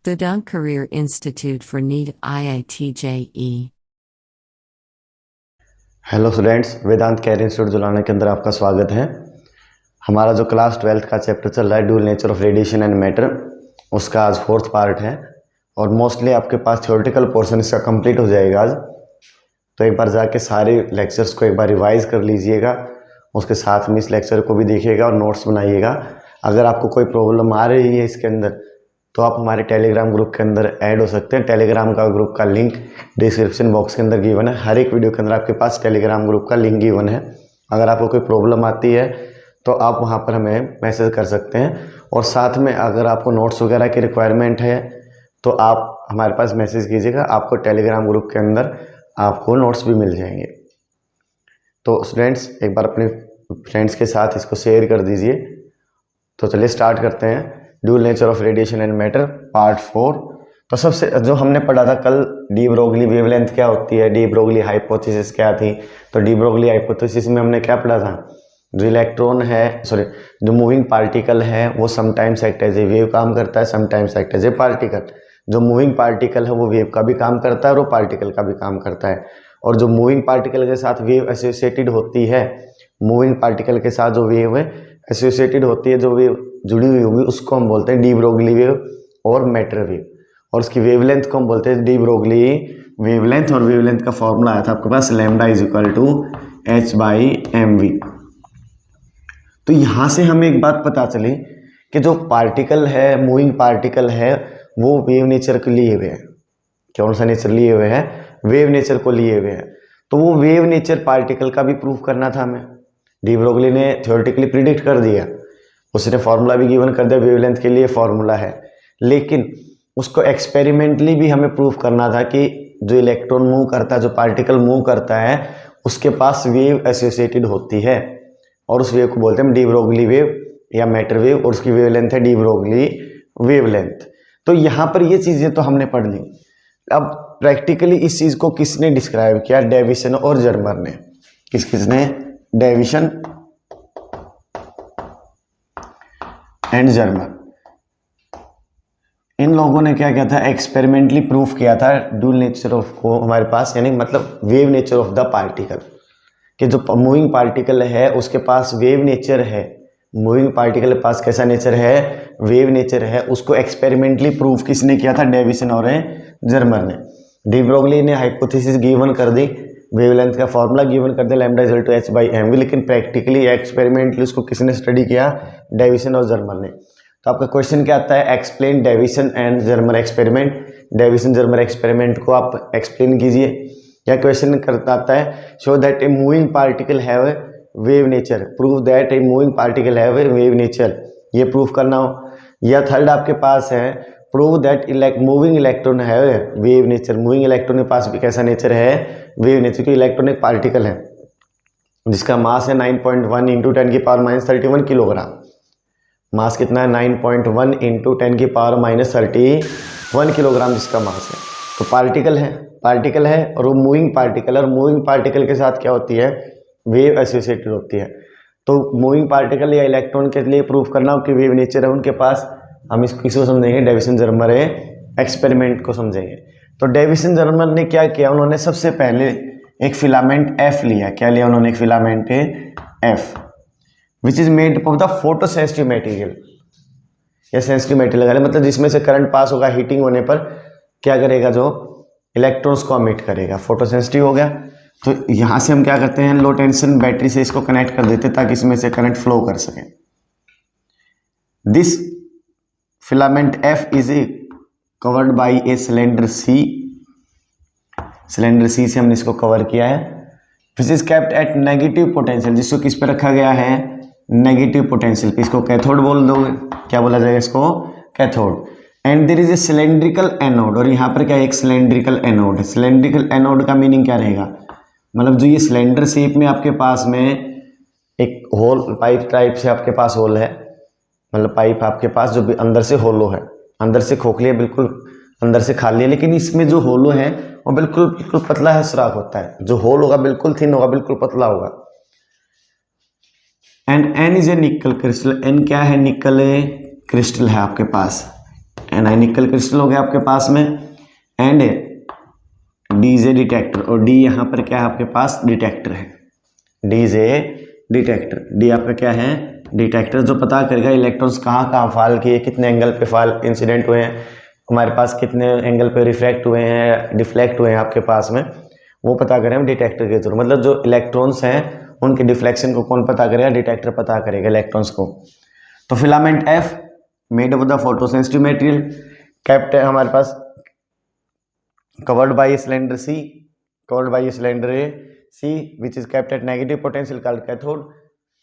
Vedant Career Institute for NEET IIT JEE। Hello students, Vedant career institute Julana के अंदर आपका स्वागत है। हमारा जो क्लास 12th का चैप्टर चल रहा है dual nature of radiation and matter, उसका आज 4th पार्ट है और मोस्टली आपके पास थ्योरेटिकल पोर्शन इसका कंप्लीट हो जाएगा आज। तो एक बार जाके सारे लेक्चर्स को एक बार रिवाइज कर लीजिएगा, उसके साथ में इस लेक्चर को भी देखिएगा और नोट्स बनाइएगा। अगर आपको कोई प्रॉब्लम आ रही है इसके अंदर तो आप हमारे टेलीग्राम ग्रुप के अंदर ऐड हो सकते हैं। टेलीग्राम का ग्रुप का लिंक डिस्क्रिप्शन बॉक्स के अंदर गिवन है। हर एक वीडियो के अंदर आपके पास टेलीग्राम ग्रुप का लिंक गिवन है। अगर आपको कोई प्रॉब्लम आती है तो आप वहां पर हमें मैसेज कर सकते हैं और साथ में अगर आपको नोट्स वगैरह की रिक्वायरमेंट है तो आप हमारे पास मैसेज कीजिएगा, आपको टेलीग्राम ग्रुप के अंदर आपको नोट्स भी मिल जाएंगे। तो स्टूडेंट्स एक बार अपने फ्रेंड्स के साथ इसको शेयर कर दीजिए। तो चलिए स्टार्ट करते हैं dual nature of radiation and matter part 4। तो सबसे जो हमने पढ़ा था कल, डी ब्रोगली वेवलेंथ क्या होती है, डी ब्रोगली हाइपोथेसिस क्या थी। तो डी ब्रोगली हाइपोथेसिस में हमने क्या पढ़ा था, जो इलेक्ट्रॉन है जो मूविंग पार्टिकल है वो sometimes act as a wave काम करता है, sometimes act as a particle. जो मूविंग पार्टिकल है वो वेव का भी काम करता है और वो पार्टिकल का भी काम करता है। और जो मूविंग पार्टिकल के साथ वेव एसोसिएटेड होती है, मूविंग पार्टिकल के साथ जो वेव है एसोसिएटेड होती है, जो वेव जुड़ी हुई होगी, उसको हम बोलते हैं डी ब्रोगली वेव और मैटर वेव। और उसकी वेवलेंथ को हम बोलते हैं डी ब्रोगली वेवलेंथ। और वेवलेंथ का फॉर्मूला आया था आपके पास lambda is equal to h/mv। तो यहां से हमें एक बात पता चली कि जो पार्टिकल है, मूविंग पार्टिकल है, वो वेव नेचर के लिए हुए हैं। कौन सा नेचर लिए हुए हैं? वेव नेचर को लिए हुए हैं। तो वो वेव नेचर पार्टिकल का भी प्रूफ करना था हमें। डी ब्रोगली ने थ्योरेटिकली प्रिडिक्ट कर दिया, उसने फॉर्मूला भी गिवन कर दिया, वेवलेंथ के लिए फॉर्मूला है। लेकिन उसको एक्सपेरिमेंटली भी हमें प्रूफ करना था कि जो इलेक्ट्रॉन मूव करता है, जो पार्टिकल मूव करता है, उसके पास वेव एसोसिएटेड होती है और उस वेव को बोलते हैं डी ब्रोगली वेव या मैटर वेव और उसकी वेवलेंथ है डी ब्रोगली वेवलेंथ। तो यहाँ पर ये चीज़ें तो हमने पढ़ ली। अब प्रैक्टिकली इस चीज़ को किसने डिस्क्राइब किया? डेविसन और जर्मर ने। किसने? Deviation and Germer. इन लोगों ने क्या किया था? एक्सपेरिमेंटली प्रूफ किया था ड्यूल नेचर ऑफ को हमारे पास, यानी मतलब wave nature of the particle, कि जो मूविंग पार्टिकल है उसके पास वेव नेचर है। मूविंग पार्टिकल के पास कैसा नेचर है? वेव नेचर है। उसको एक्सपेरिमेंटली प्रूफ किसने किया था? डेविसन और जर्मर ने। डी ब्रोगली ने हाइपोथेसिस गिवन कर दी, वेवलेंथ का फॉर्मूला गिवन कर दिया लैम्डा इक्वल टू h/mv, लेकिन प्रैक्टिकली एक्सपेरिमेंटली उसको किसने स्टडी किया? डेविसन और जर्मर ने। तो आपका क्वेश्चन क्या आता है? Explain Davisson and Germer experiment. Davisson Germer experiment को आप एक्सप्लेन कीजिए। या क्वेश्चन करता आता है show that a moving particle have wave nature, prove that a moving particle have wave nature, ये प्रूफ करना हो। या थर्ड आपके पास है प्रूव दैट मूविंग इलेक्ट्रॉन है वेव नेचर, मूविंग इलेक्ट्रॉन के पास भी कैसा नेचर है? Wave nature. क्योंकि इलेक्ट्रॉन एक पार्टिकल है जिसका मास है 9.1 इंटू 10⁻31 किलोग्राम। मास कितना है? 9.1 इंटू 10⁻31 किलोग्राम जिसका मास है। तो पार्टिकल है और वो मूविंग पार्टिकल, और मूविंग पार्टिकल के साथ क्या होती है? वेव एसोसिएटेड होती है। तो मूविंग पार्टिकल या इलेक्ट्रॉन के लिए प्रूफ करना हो कि वेव नेचर है उनके पास, हम किसको समझेंगे? डेविसन जर्मर एक्सपेरिमेंट को समझेंगे। तो डेविसन जर्मर ने क्या किया? उन्होंने सबसे पहले एक फिलामेंट F लिया। क्या लिया उन्होंने? एक filament F which is made of the photo sensitive material. या सेंसिटिव मटेरियल लगा, मतलब जिसमें से करंट पास होगा, हीटिंग होने पर क्या करेगा? जो इलेक्ट्रॉन्स को एमिट करेगा, फोटो सेंसिटिव हो गया। तो यहां से हम क्या करते हैं? लो टेंशन बैटरी से इसको कनेक्ट कर देते ताकि इसमें से करंट फ्लो कर सके। This filament F is covered by a cylinder C। Cylinder C से हमने इसको कवर किया है। Which is kept at negative potential, जिसको किस पे रखा गया है? नेगेटिव पोटेंशियल पे। इसको कैथोड बोल दोगे, क्या बोला जाएगा इसको? Cathode. And there is a cylindrical anode, और यहाँ पर क्या है? एक सिलेंड्रिकल एनोड है। सिलेंड्रिकल एनोड का मीनिंग क्या रहेगा? मतलब जो ये सिलेंडर शेप में आपके पास में एक होल पाइप टाइप से आपके पास होल है, मतलब पाइप आपके पास जो भी अंदर से होलो है, अंदर से खोखली है, बिल्कुल अंदर से खाली है, लेकिन इसमें जो होलो है वो बिल्कुल पतला है, सुराख होता है। जो होल होगा बिल्कुल थिन होगा, बिल्कुल पतला होगा। And N is a nickel crystal. N क्या है? निकल क्रिस्टल है आपके पास। Ni निकल क्रिस्टल हो गया आपके पास में, and D is a detector, और D यहाँ पर क्या है आपके पास, डिटेक्टर है। D is a detector, D आपका क्या है, डिटेक्टर, जो पता करेगा इलेक्ट्रॉन्स कहाँ कहाँ फॉल किए, कितने एंगल पे फॉल इंसिडेंट हुए हैं, हमारे पास कितने एंगल पे रिफ्रैक्ट हुए हैं, डिफ्लेक्ट हुए हैं आपके पास में, वो पता करें हम डिटेक्टर के थ्रू। मतलब जो इलेक्ट्रॉन्स हैं उनके डिफ्लेक्शन को कौन पता करेगा, डिटेक्टर पता करेगा इलेक्ट्रॉन्स को। तो filament F made of the photosensitive material, kept है हमारे पास covered by cylinder C, covered by cylinder C which is kept at negative potential called cathode,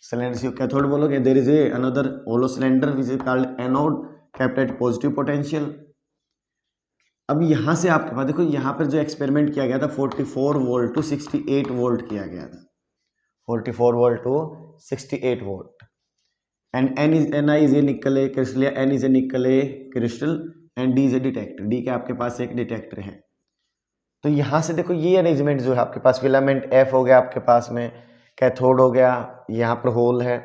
cylinder C cathode बोलोगे। There is a another hollow cylinder which is called anode, kept at positive potential. अब यहाँ से आपके पास देखो, यहाँ पर जो experiment किया गया था 44 वोल्ट टू 68 वोल्ट किया गया था, 44 volt to 68 volt, and Ni is a nickel a crystal, या N is a nickel a crystal, and D is a detector, D के आपके पास एक डिटेक्टर है। तो यहाँ से देखो ये अरेंजमेंट जो है आपके पास, फिलामेंट F हो गया आपके पास में, कैथोड हो गया, यहाँ पर होल है,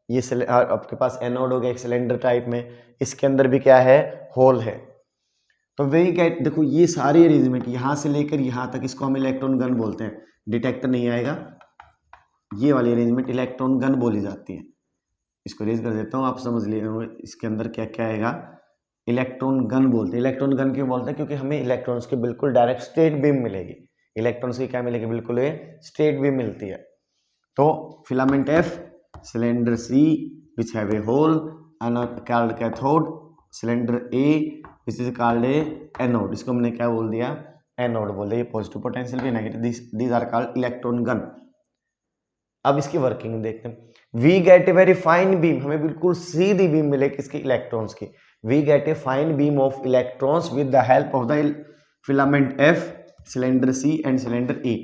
ये आपके पास एनोड हो गया एक सिलेंडर टाइप में, इसके अंदर भी क्या है, होल है। तो वही गेट, देखो ये सारी अरेंजमेंट यहाँ से लेकर यहाँ तक, इसको हम इलेक्ट्रॉन गन बोलते हैं, डिटेक्टर नहीं आएगा, ये वाली अरेंजमेंट इलेक्ट्रॉन गन बोली जाती है। इसको रेज कर देता हूँ, आप समझ लिए इसके अंदर क्या क्या आएगा, इलेक्ट्रॉन गन बोलते हैं। इलेक्ट्रॉन गन क्यों बोलते हैं, क्योंकि हमें इलेक्ट्रॉन्स की बिल्कुल डायरेक्ट स्ट्रेट बीम मिलेगी, इलेक्ट्रॉन्स की क्या मिलेगी, बिल्कुल स्ट्रेट बीम मिलती है। तो filament F, cylinder C which have a hole and are called cathode, cylinder A which is called a anode, इसको हमने क्या बोल दिया, एनोड बोल दिया। ये पॉजिटिव पोटेंशियल भी negative, these are called electron gun. अब इसकी वर्किंग देखते हैं। We get a very fine beam, हमें बिल्कुल सीधी बीम मिले किसकी, इलेक्ट्रॉन्स की। We get a fine beam of electrons with the help of the filament F, cylinder C and cylinder A।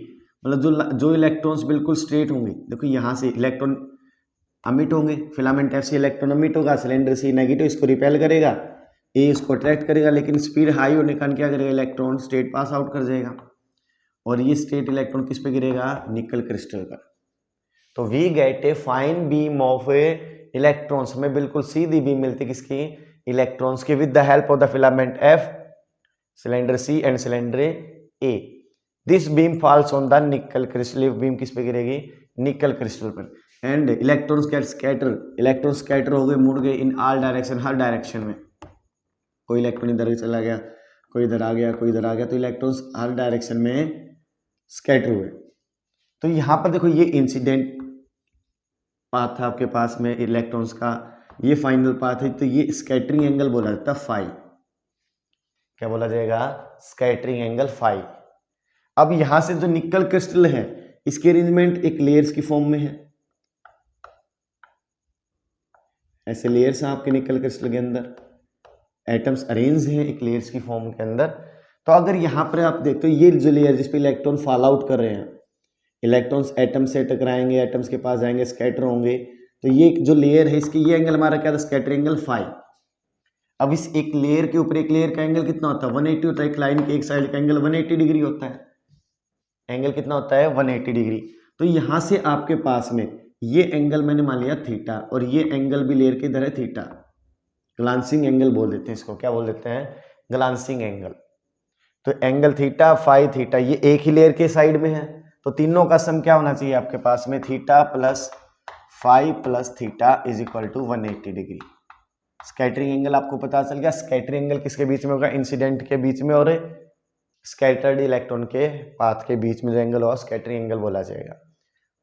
मतलब जो इलेक्ट्रॉन्स बिल्कुल स्ट्रेट होंगे, देखो यहाँ से इलेक्ट्रॉन अमिट होंगे, फिलामेंट F से इलेक्ट्रॉन अमिट होगा, सिलेंडर C नेगेटिव इसको रिपेल करेगा, A इसको अट्रैक्ट करेगा, लेकिन स्पीड हाई होने का क्या करेगा, इलेक्ट्रॉन स्टेट पास आउट कर जाएगा, और ये स्टेट इलेक्ट्रॉन किस पे गिरेगा, निकल क्रिस्टल पर। तो we get a fine beam of a electrons, हमें बिल्कुल सीधी बीम मिलती किसकी, इलेक्ट्रॉन्स की, with the help of the filament F, cylinder C and cylinder A। This beam falls on the nickel crystal, beam किस पे गिरेगी, निकल क्रिस्टल पर, and electrons get scatter, electron scatter हो गए, मुड़ गए इन ऑल डायरेक्शन, हर direction में। कोई इलेक्ट्रॉन इधर चला गया, कोई इधर आ गया, कोई इधर आ गया, तो इलेक्ट्रॉन्स हर डायरेक्शन में स्कैटर हुए। तो यहाँ पर देखो ये इंसिडेंट पाथ था आपके पास में इलेक्ट्रॉन्स का, ये फाइनल पाथ है, तो ये स्कैटरिंग एंगल बोला जाता है फाई। क्या बोला जाएगा, स्कैटरिंग एंगल फाई। अब यहां से जो निकल क्रिस्टल है, इसकी अरेंजमेंट एक लेयर्स की फॉर्म में है, ऐसे लेयर्स हैं आपके निकल क्रिस्टल के अंदर, एटम्स अरेंज हैं एक लेयर्स की फॉर्म के अंदर। तो अगर यहाँ पर आप देखते हो, ये जो लेयर जिस पे इलेक्ट्रॉन फॉल आउट कर रहे हैं, इलेक्ट्रॉन्स एटम से टकराएंगे, एटम्स के पास जाएंगे, स्कैटर होंगे, तो ये जो लेयर है इसकी ये एंगल हमारा क्या था, स्कैटर एंगल फाई। अब इस एक लेयर के ऊपर एक लेयर का एंगल कितना होता है, 180 होता है, एक लाइन के एक साइड का एंगल 180 डिग्री होता है, एंगल कितना होता है, 180 डिग्री। तो यहाँ से आपके पास में ये एंगल मैंने मान लिया थीटा, और ये एंगल भी लेयर के इधर है थीटा, ग्लांसिंग एंगल बोल देते हैं इसको, क्या बोल देते हैं, ग्लांसिंग एंगल। तो एंगल थीटा, फाई थीटा, ये एक ही लेयर के साइड में है, तो तीनों का सम क्या होना चाहिए आपके पास में, theta plus phi plus theta is equal to 180 degree. Scattering angle आपको पता चल गया, स्कैटरिंग एंगल किसके बीच में होगा, इंसिडेंट के बीच में, और स्कैटर्ड इलेक्ट्रॉन के पाथ के बीच में जो एंगल होगा स्कैटरिंग एंगल बोला जाएगा।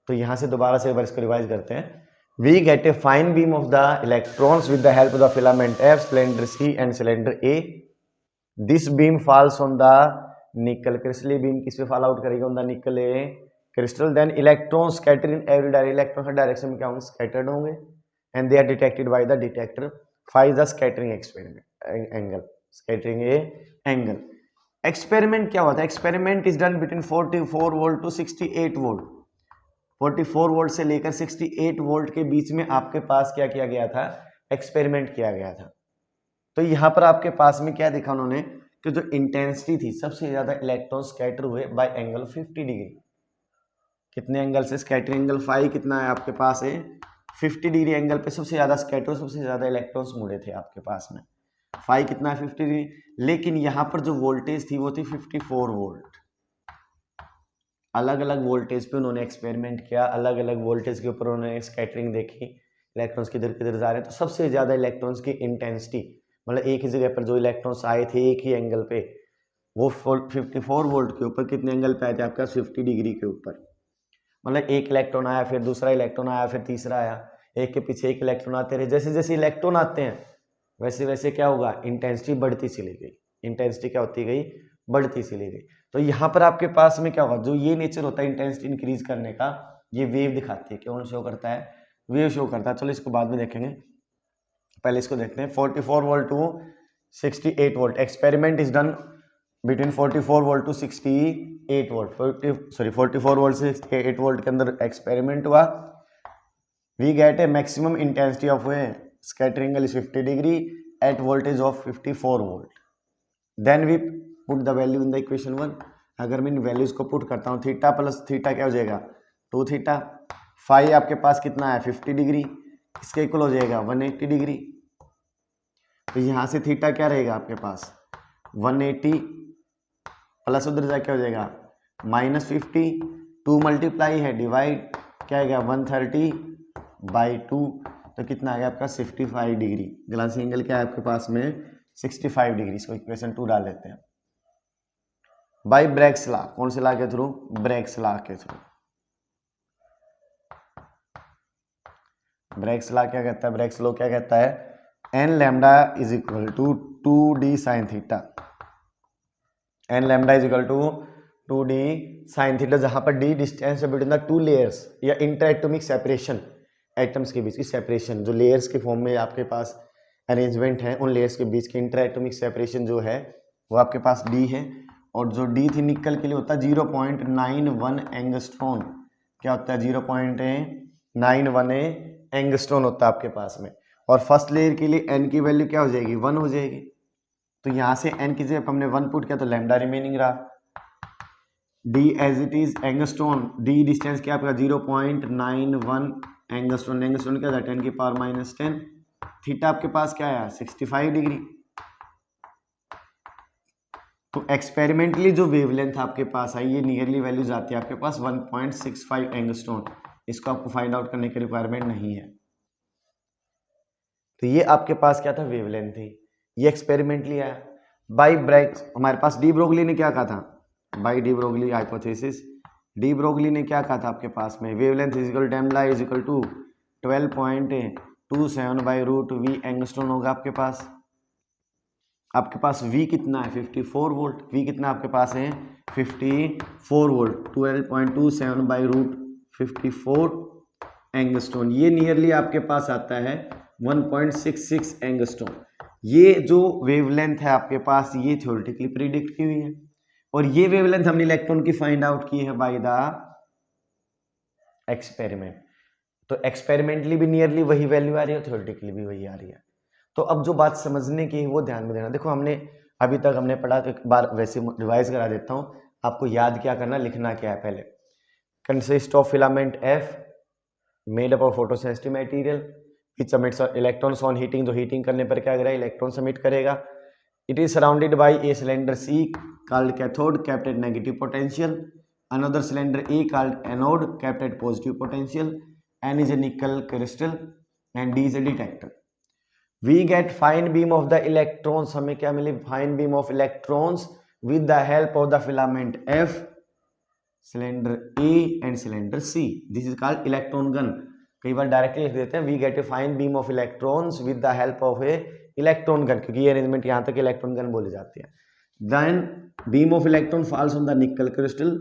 तो यहाँ से दोबारा से एक बार इसको रिवाइज करते हैं। We get a fine beam of the electrons with the help of the filament F, cylinder C and cylinder A। This beam falls on the nickel crystal, beam किस पे फॉल आउट करेगा, on the nickel crystal. Then electron scatter in every direction, electron हर direction में क्या होंगे, scattered होंगे, and they are detected by the detector. Phi the scattering experiment angle, scattering angle. Experiment क्या होता है, experiment is done between 44 volt to 68 volt, 44 volt से लेकर 68 वोल्ट के बीच में आपके पास क्या किया गया था, एक्सपेरिमेंट किया गया था। तो यहाँ पर आपके पास में क्या देखा उन्होंने, कि जो इंटेंसिटी थी, सबसे ज्यादा इलेक्ट्रॉन स्कैटर हुए बाय एंगल 50 डिग्री। कितने एंगल से, स्कैटरिंग एंगल फाई कितना है आपके पास है, 50 डिग्री एंगल पे सबसे ज्यादा स्कैटर, सबसे ज्यादा इलेक्ट्रॉन्स मुड़े थे आपके पास में। फाई कितना है 50 डिग्री, लेकिन यहाँ पर जो वोल्टेज थी वो थी 54 वोल्ट। अलग अलग वोल्टेज पे उन्होंने एक्सपेरिमेंट किया, अलग अलग वोल्टेज के ऊपर उन्होंने स्कैटरिंग देखी, इलेक्ट्रॉन्स किधर किधर जा रहे हैं। तो सबसे ज़्यादा इलेक्ट्रॉन्स की इंटेंसिटी, मतलब एक ही जगह पर जो इलेक्ट्रॉन्स आए थे एक ही एंगल पे, वो 54 वोल्ट के ऊपर कितने एंगल पे आए थे आपका 50 डिग्री के ऊपर। मतलब एक इलेक्ट्रॉन आया, फिर दूसरा इलेक्ट्रॉन आया, फिर तीसरा आया, एक के पीछे एक इलेक्ट्रॉन आते रहे। जैसे जैसे इलेक्ट्रॉन आते हैं वैसे वैसे क्या होगा, इंटेंसिटी बढ़ती चली गई। इंटेंसिटी क्या होती गई, बढ़ती चली गई। तो यहाँ पर आपके पास में क्या होगा, जो ये नेचर होता है इंटेंसिटी इंक्रीज करने का, ये वेव दिखाती है। कौन शो करता है, वेव शो करता है। चलो इसको बाद में देखेंगे, पहले इसको देखते हैं। 44 volt to 68 volt, experiment is done between 44 volt to 68 volt. 44 volt से 68 वोल्ट के अंदर एक्सपेरिमेंट हुआ। We get a maximum intensity of a scattering angle is 50 degree at voltage of 54 volt. Then we put the value in the equation 1। अगर मैं इन values को put करता हूँ, theta plus theta क्या हो जाएगा 2 थीटा, फाई आपके पास कितना है 50 डिग्री, इसके इक्वल हो जाएगा 180 डिग्री। तो यहाँ से थीटा क्या रहेगा आपके पास 180 प्लस उधर जा क्या हो जाएगा -50, 2 मल्टीप्लाई है डिवाइड क्या आएगा 130/2, तो कितना आ गया आपका 65 डिग्री। ग्लासिंग एंगल क्या है आपके पास में 65 डिग्री। इसको इक्वेशन 2 डाल देते हैं। बाय ब्रैग्स लॉ, कौन से लॉ के थ्रू, ब्रैग्स लॉ के थ्रू। ब्रैग्स लॉ क्या कहता है, ब्रैग्स लॉ क्या कहता है, n lambda is equal to 2d sine theta. n lambda is equal to 2d sine theta, जहां पर d डिस्टेंस है बिटवीन द टू लेयर्स या इंटरएटॉमिक सेपरेशन, एटम्स के बीच की सेपरेशन, जो लेयर्स के फॉर्म में आपके पास अरेंजमेंट है, उन लेयर्स के बीच की इंटरएटॉमिक सेपरेशन जो है वो आपके पास d है। और जो d थी निकल के लिए होता है 0.91 एंगस्ट्रॉन। क्या होता है 0.91 एंगस्ट्रॉन होता है आपके पास में। और फर्स्ट लेयर के लिए n की वैल्यू क्या हो जाएगी 1 हो जाएगी। तो यहाँ से n की जगह हमने 1 पुट किया तो लैम्डा रिमेनिंग रहा। d as it is angstrom, d distance क्या आपका 0.91 एंगस्ट्रॉन। एंगस्ट्रॉन क्या था 10 की पावर -10। थीटा आपके पास क्या आया 65 डिग्री। तो एक्सपेरिमेंटली जो वेवलेंथ आपके पास आई, ये नियरली वैल्यूज आती है आपके पास 1.65 एंगस्ट्रॉन। इसको आपको फाइंड आउट करने की रिक्वायरमेंट नहीं है। तो ये आपके पास क्या था वेवलेंथ थी, ये एक्सपेरिमेंटली आया। बाय ब्रैग्स, हमारे पास डी ब्रोगली ने क्या कहा था, by de Broglie hypothesis, de Broglie ने क्या कहा था आपके पास में, wavelength is equal lambda is equal to 12.27/√v angstrom होगा आपके पास। आपके पास v कितना है 54 वोल्ट, v कितना आपके पास है 54 वोल्ट, 12.27/√54 एंगस्ट्रॉन। ये नियरली आपके पास आता है 1.66 एंगस्ट्रॉन। ये जो वेवलेंथ है आपके पास, ये थ्योरेटिकली प्रिडिक्ट की हुई है। और ये वेवलेंथ हमने इलेक्ट्रॉन की फाइंड आउट की है बाय द एक्सपेरिमेंट। तो एक्सपेरिमेंटली भी नियरली वही वैल्यू आ रही है, थ्योरेटिकली भी वही आ रही है। तो अब जो बात समझने की है वो ध्यान में देना। देखो हमने अभी तक हमने पढ़ा, तो एक बार वैसे रिवाइज करा देता हूँ। आपको याद क्या करना, लिखना क्या है पहले। Consist of filament F made up of photosensitive material which emits electrons on heating, जो हीटिंग करने पर क्या करेगा इलेक्ट्रॉन एमिट करेगा। It is surrounded by a cylinder C called cathode kept at negative potential, another cylinder A called anode kept at positive potential, N is a nickel crystal and D is a detector. We get fine beam of the electrons, हमें क्या मिली fine beam of electrons with the help of the filament F, cylinder A and cylinder C. This is called electron gun. कई बार directly लिख देते हैं we get a fine beam of electrons with the help of a electron gun, क्योंकि ये arrangement यहाँ तक electron gun बोली जाती है। Then beam of electron falls on the nickel crystal,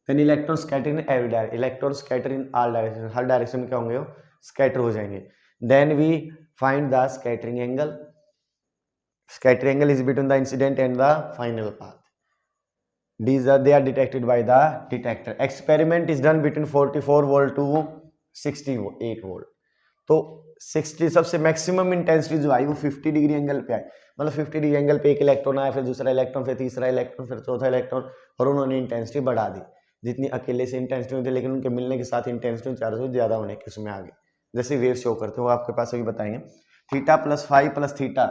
then electrons scatter in every direction, electrons scatter in all direction, her direction में क्या होंगे वो स्कैटर हो जाएंगे। Then we find the scattering angle. Scattering angle is between the incident and the final path. They are detected by the detector. Experiment is done between 44 volt to 68 volt. तो 60 सबसे maximum intensity जो आई वो 50 degree angle पे आई। मतलब 50 degree angle पे एक electron आया, फिर दूसरा इलेक्ट्रॉन, फिर तीसरा इलेक्ट्रॉन, फिर चौथा इलेक्ट्रॉन, और उन्होंने इंटेंसिटी बढ़ा दी। जितनी अकेले से इंटेंसिटी होती है, लेकिन उनके मिलने के साथ इंटेंसिटी 4 से ज़्यादा होने के उसमें आ गई। जैसे वेव शो करते हो आपके पास अभी बताएंगे। Theta plus phi plus theta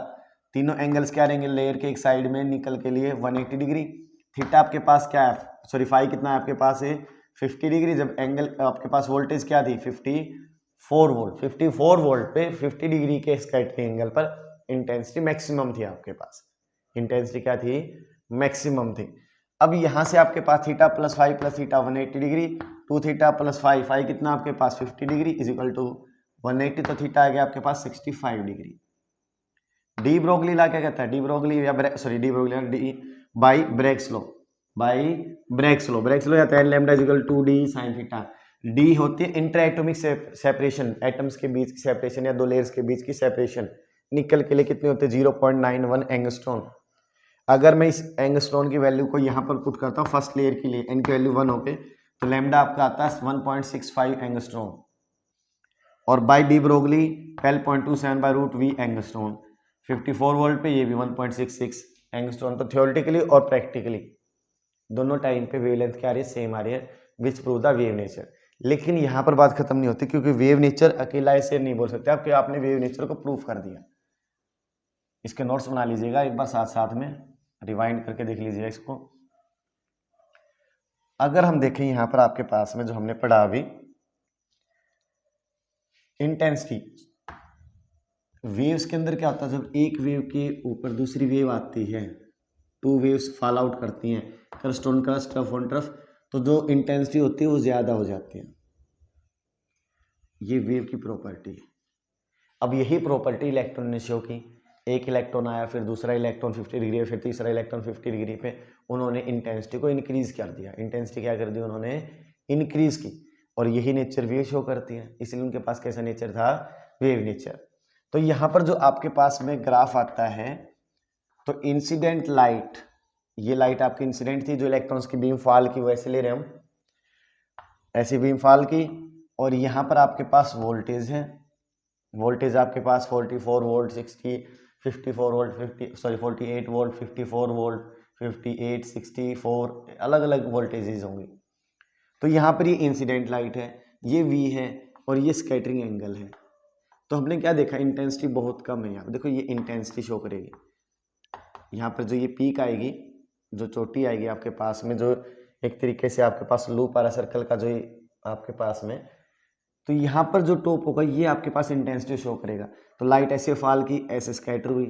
तीनों एंगल्स क्या रहेंगे लेयर के एक साइड में निकल के लिए 180 डिग्री। थीटा आपके पास क्या है, सॉरी फाई कितना है आपके पास है 50 डिग्री। जब एंगल आपके पास वोल्टेज क्या थी 54 वोल्ट, 54 वोल्ट पे 50 डिग्री के स्कैटरिंग एंगल पर इंटेंसिटी मैक्सिमम थी आपके पास, इंटेंसिटी क्या थी मैक्सिमम थी। अब यहां से आपके पास theta plus phi plus theta 180 degree, 2 theta plus phi, phi कितना आपके पास 50 डिग्री इज इक्वल टू 180, तो थीटा आ गया आपके पास 65 डिग्री। डी ब्रोगली ला क्या कहता है, डी ब्रोगली या sorry de Broglie de by Bragg's law, by Bragg's law, Bragg's law जाता है lambda is equal to d sine theta. D होती है इंटर एटॉमिक सेपरेशन, एटम्स के बीच की सेपरेशन या दो लेयर्स के बीच की सेपरेशन, निकल के लिए कितने होते हैं 0.91 एंगस्ट्रॉन। अगर मैं इस एंगस्ट्रॉन की वैल्यू को यहाँ पर पुट करता हूँ फर्स्ट लेयर के लिए, एन की वैल्यू 1 होके, तो लैम्डा आपका आता है 1.65 एंगस्ट्रॉन, और by de Broglie 12.27 by root V angstrom. 54 volt पे ये भी 1.66 एंगस्ट्रॉन। तो थ्योरेटिकली और प्रैक्टिकली दोनों टाइम पे वेवलेंथ क्या आ रही है सेम आ रही है, विच प्रूव द वेव नेचर। लेकिन यहाँ पर बात खत्म नहीं होती, क्योंकि वेव नेचर अकेला ऐसे नहीं बोल सकते आप कि आपने वेव नेचर को प्रूव कर दिया। इसके नोट्स बना लीजिएगा एक बार, साथ साथ में रिवाइंड करके देख लीजिएगा इसको। अगर हम देखें यहाँ पर आपके पास में जो हमने पढ़ा अभी, इंटेंसिटी वेव्स के अंदर क्या होता है, जब एक वेव के ऊपर दूसरी वेव आती है, टू वेव्स फॉल आउट करती हैं crust on crust, turf on turf, तो जो इंटेंसिटी होती है वो ज्यादा हो जाती है। ये वेव की प्रॉपर्टी है। अब यही प्रॉपर्टी इलेक्ट्रॉन ने शो की, एक इलेक्ट्रॉन आया, फिर दूसरा इलेक्ट्रॉन 50 डिग्री, फिर तीसरा इलेक्ट्रॉन 50 डिग्री पे, उन्होंने इंटेंसिटी को इंक्रीज कर दिया। इंटेंसिटी क्या कर दी उन्होंने, इंक्रीज की, और यही नेचर वेव शो करती है। इसलिए उनके पास कैसा नेचर था, वेव नेचर। तो यहाँ पर जो आपके पास में ग्राफ आता है, तो इंसिडेंट लाइट, ये लाइट आपकी इंसिडेंट थी जो इलेक्ट्रॉन्स की बीम फॉल की, वैसे ले रहे हम ऐसी बीम फॉल की, और यहाँ पर आपके पास वोल्टेज है, वोल्टेज आपके पास 44 वोल्ट 54 वोल्ट 48 वोल्ट 54 वोल्ट 58 64 अलग अलग वोल्टेजेस होंगे। तो यहाँ पर ये इंसिडेंट लाइट है, ये V है, और ये स्कैटरिंग एंगल है। तो हमने क्या देखा, इंटेंसिटी बहुत कम है। यहाँ देखो ये इंटेंसिटी शो करेगी, यहाँ पर जो ये पीक आएगी, जो चोटी आएगी आपके पास में, जो एक तरीके से आपके पास लूप आ रहा सर्कल का, जो आपके पास में, तो यहाँ पर जो टॉप होगा ये आपके पास इंटेंसिटी शो करेगा। तो लाइट ऐसे फॉल की, ऐसे स्कैटर हुई,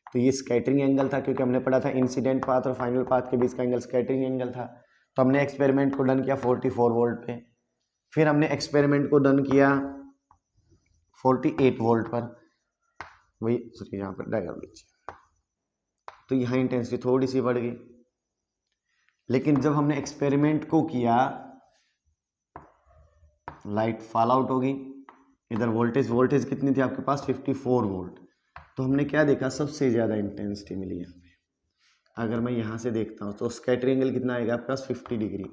तो ये स्कैटरिंग एंगल था, क्योंकि हमने पढ़ा था इंसिडेंट पाथ और फाइनल पाथ के बीच का एंगल स्कैटरिंग एंगल था। तो हमने एक्सपेरिमेंट को डन किया 44 वोल्ट पे, फिर हमने एक्सपेरिमेंट को डन किया 48 वोल्ट पर, वही सॉरी यहाँ पर डायग्राम लीजिए, तो यहाँ इंटेंसिटी थोड़ी सी बढ़ गई। लेकिन जब हमने एक्सपेरिमेंट को किया, लाइट फॉल आउट होगी, इधर वोल्टेज कितनी थी आपके पास 54 वोल्ट, तो हमने क्या देखा, सबसे ज़्यादा इंटेंसिटी मिली यहाँ पे। अगर मैं यहाँ से देखता हूँ तो स्कैटरिंग एंगल कितना आएगा आपके पास 50 डिग्री,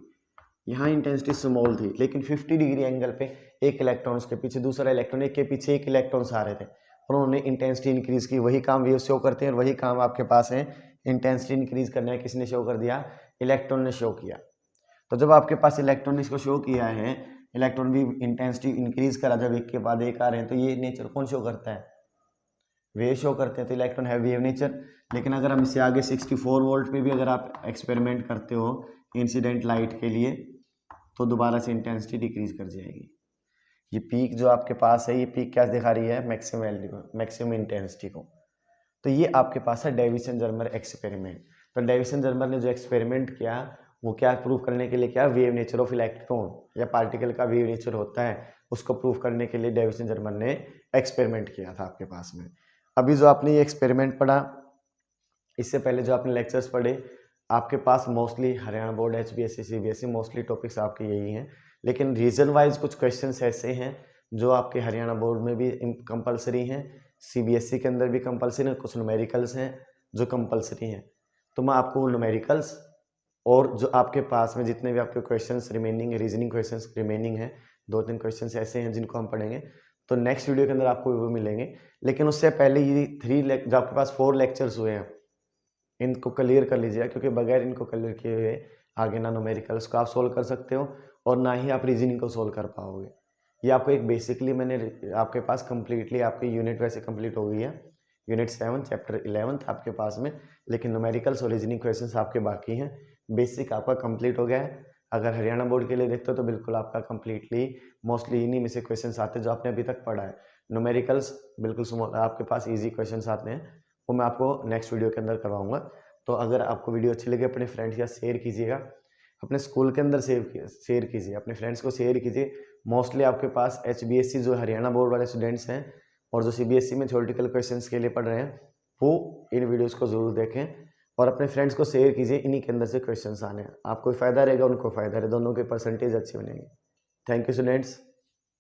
यहाँ इंटेंसिटी स्मॉल थी, लेकिन 50 डिग्री एंगल पे एक इलेक्ट्रॉन उसके पीछे दूसरा इलेक्ट्रॉन, एक के पीछे एक इलेक्ट्रॉन्स आ रहे थे, और उन्होंने इंटेंसिटी इंक्रीज की। वही काम वेव शो करते हैं, और वही काम आपके पास है इंटेंसिटी इंक्रीज करना है। किसने शो कर दिया, इलेक्ट्रॉन ने शो किया। तो जब आपके पास इलेक्ट्रॉन ने इसको शो किया है, इलेक्ट्रॉन भी इंटेंसिटी इंक्रीज करा, जब एक के बाद एक आ रहे हैं, तो ये नेचर कौन शो करता है, वेव शो करते हैं। तो इलेक्ट्रॉन है वेव नेचर। लेकिन अगर हम इससे आगे 64 वोल्ट पे भी अगर आप एक्सपेरिमेंट करते हो इंसिडेंट लाइट के लिए, तो दोबारा से इंटेंसिटी डिक्रीज कर जाएगी। ये पीक जो आपके पास है, ये पीक क्या दिखा रही है, मैक्सिमम वैल्यू को, मैक्सिमम इंटेंसिटी को। तो ये आपके पास है डेविसन-जर्मर एक्सपेरिमेंट। तो डेविसन-जर्मर ने जो एक्सपेरिमेंट किया, वो क्या प्रूव करने के लिए किया, वेव नेचर ऑफ इलेक्ट्रॉन या पार्टिकल का वेव नेचर होता है, उसको प्रूव करने के लिए डेविसन-जर्मर ने एक्सपेरिमेंट किया था आपके पास में। अभी जो आपने ये एक्सपेरिमेंट पढ़ा, इससे पहले जो आपने लेक्चर्स पढ़े, आपके पास mostly Haryana board, HBSC, CBSE mostly topics आपके यही हैं। लेकिन रीजन वाइज कुछ क्वेश्चंस ऐसे हैं जो आपके हरियाणा बोर्ड में भी कंपलसरी हैं, CBSE के अंदर भी कंपलसरी हैं, कुछ न्यूमेरिकल्स हैं जो कंपलसरी हैं। तो मैं आपको न्यूमेरिकल्स और जो आपके पास में जितने भी आपके questions remaining, reasoning questions remaining हैं, 2-3 क्वेश्चंस ऐसे हैं जिनको हम पढ़ेंगे, तो नेक्स्ट वीडियो के अंदर आपको वो मिलेंगे। लेकिन उससे पहले ये 3 जो आपके पास 4 लेक्चर्स हुए हैं, इनको क्लियर कर लीजिए, क्योंकि बगैर इनको क्लियर किए हुए आगे ना न्यूमेरिकल्स को आप सोल्व कर सकते हो और ना ही आप रीजनिंग को सोल्व कर पाओगे। ये आपको एक बेसिकली मैंने आपके पास कंप्लीटली आपकी यूनिट वैसे कंप्लीट हो गई है, यूनिट 7 चैप्टर 11 आपके पास में, लेकिन न्यूमेरिकल्स और रीजनिंग क्वेश्चंस आपके बाकी हैं। बेसिक आपका कंप्लीट हो गया है। अगर हरियाणा बोर्ड के लिए देखते हो तो बिल्कुल आपका कंप्लीटली मोस्टली इन्हीं में से क्वेश्चंस आते हैं जो आपने अभी तक पढ़ा है। न्यूमेरिकल्स बिल्कुल आपके पास ईजी क्वेश्चंस आते हैं, वो मैं आपको नेक्स्ट वीडियो के अंदर करवाऊंगा। तो अगर आपको वीडियो अच्छी लगे अपने फ्रेंड्स या शेयर कीजिएगा, अपने स्कूल के अंदर शेयर कीजिए, अपने फ्रेंड्स को शेयर कीजिए। मोस्टली आपके पास HBSC जो हरियाणा बोर्ड वाले स्टूडेंट्स हैं और जो CBSE में थ्योरेटिकल क्वेश्चंस के लिए पढ़ रहे हैं, वो इन वीडियोस को ज़रूर देखें और अपने फ्रेंड्स को शेयर कीजिए। इन्हीं के अंदर से क्वेश्चंस आने हैं, आपको फ़ायदा रहेगा, उनको फ़ायदा रहेगा, दोनों के परसेंटेज अच्छे बनेंगे। Thank you students.